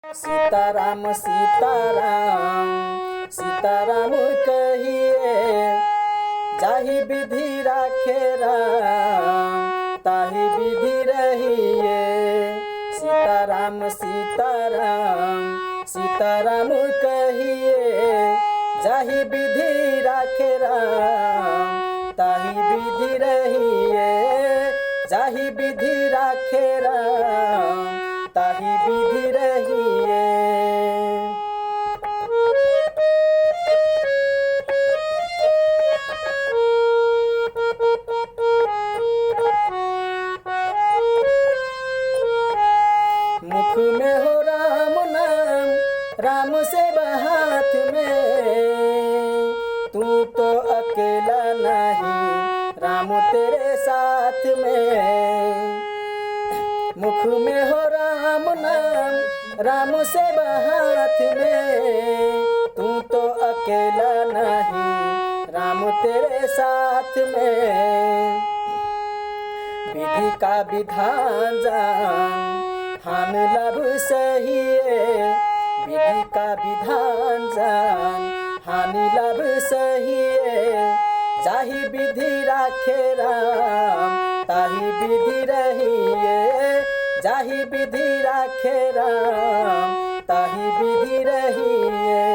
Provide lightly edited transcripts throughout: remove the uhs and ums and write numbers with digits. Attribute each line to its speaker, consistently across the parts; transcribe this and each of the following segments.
Speaker 1: सीताराम सीताराम सीताराम कहिए, जाहि विधि राखे राम ताहि विधि रहिए। सीताराम सीताराम सीताराम कहिए, जाहि विधि राखे राम ताहि विधि रहिए। जाहि विधि राखे राम ताहि विधि रहिए। मुख में हो राम नाम, राम से हाथ में, तू तो अकेला नहीं, राम तेरे साथ में। मुख में हो राम नाम, राम से हाथ में, तू तो अकेला नहीं, राम तेरे साथ में। विधि का विधान जान, हान लाभ सहिए। विधि का विधान जान, हानि लाभ सहिए। जाहि विधि राखे राम ताहि विधि रहिए। जाहि विधि राखे राम ताहि विधि रहिए।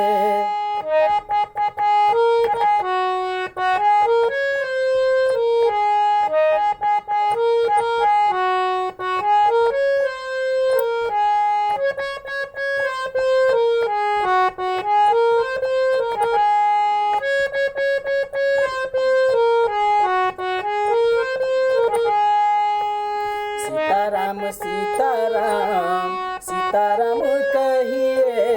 Speaker 1: सीताराम सीताराम सीताराम कहिए,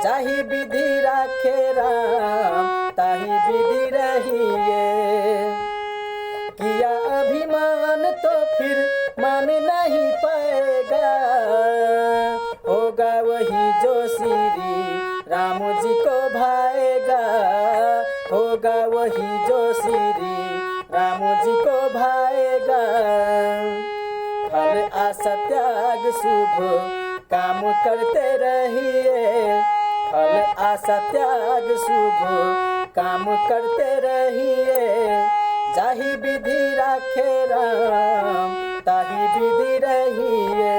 Speaker 1: जाहि विधि राखे राम ताहि विधि रहिए। किया अभिमान तो फिर मान नहीं पाएगा, होगा वही जो श्री राम जी को भाएगा। होगा वही जो श्री राम जी को भाएगा। फल आशा त्याग शुभ काम करते रहिए। फल आशा त्याग शुभ काम करते रहिए। जाहि विधि राखे राम ताहि विधि रहिए।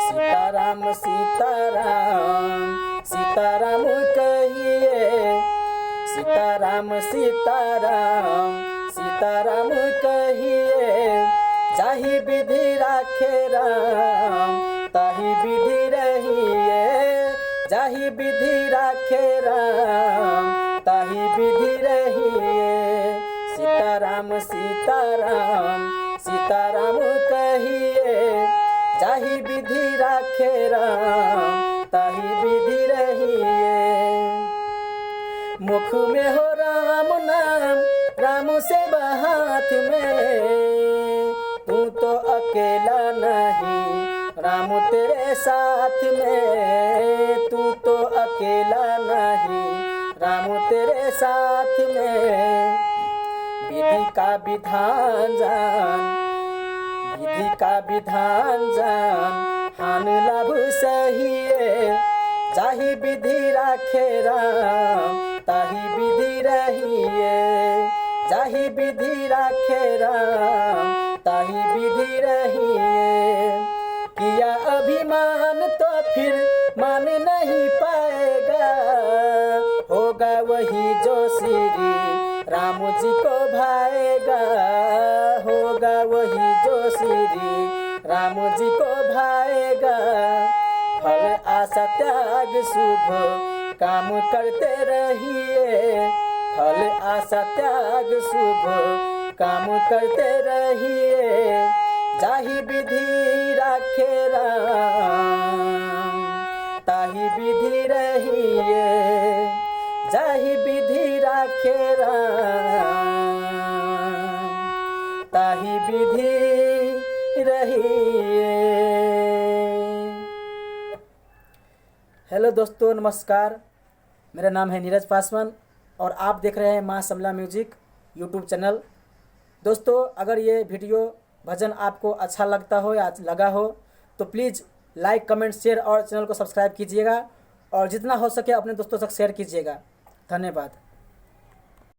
Speaker 1: सीताराम सीताराम कहिए, सीताराम सीताराम सीताराम कहिए। जाहि विधि राखे राम ताहि विधि रहिए। जाहि विधि राखे राम ताहि विधि रहिए। सीताराम सीताराम सीताराम कहिए, जाहि विधि राखे राम ताहि विधि रहिए। मुख में हो राम नाम, राम से हाथ में, तू तो अकेला नहीं, राम तेरे साथ में। तू तो अकेला नहीं, राम तेरे साथ में। विधि का विधान जान, विधि का विधान जान, हान लाभ सहिए। जाहि विधि राखे राम ताहि विधि रहिए। जाहि विधि राखे राम ताहि विधि रहिए। किया अभिमान तो फिर मान नहीं पाएगा, होगा वही जो श्री राम जी को भाएगा। होगा वही जो श्री राम जी को भाएगा। फल आशा त्याग शुभ काम करते रहिए। फल आशा त्याग शुभ काम करते रहिए। जाहि विधि राखे राम ताहि विधि रहिए। जाहि विधि राखे राम ताहि विधि रहिए। हेलो दोस्तों, नमस्कार। मेरा नाम है नीरज पासवान और आप देख रहे हैं माँ समला म्यूजिक यूट्यूब चैनल। दोस्तों, अगर ये वीडियो भजन आपको अच्छा लगता हो या लगा हो तो प्लीज़ लाइक, कमेंट, शेयर और चैनल को सब्सक्राइब कीजिएगा और जितना हो सके अपने दोस्तों तक शेयर कीजिएगा। धन्यवाद।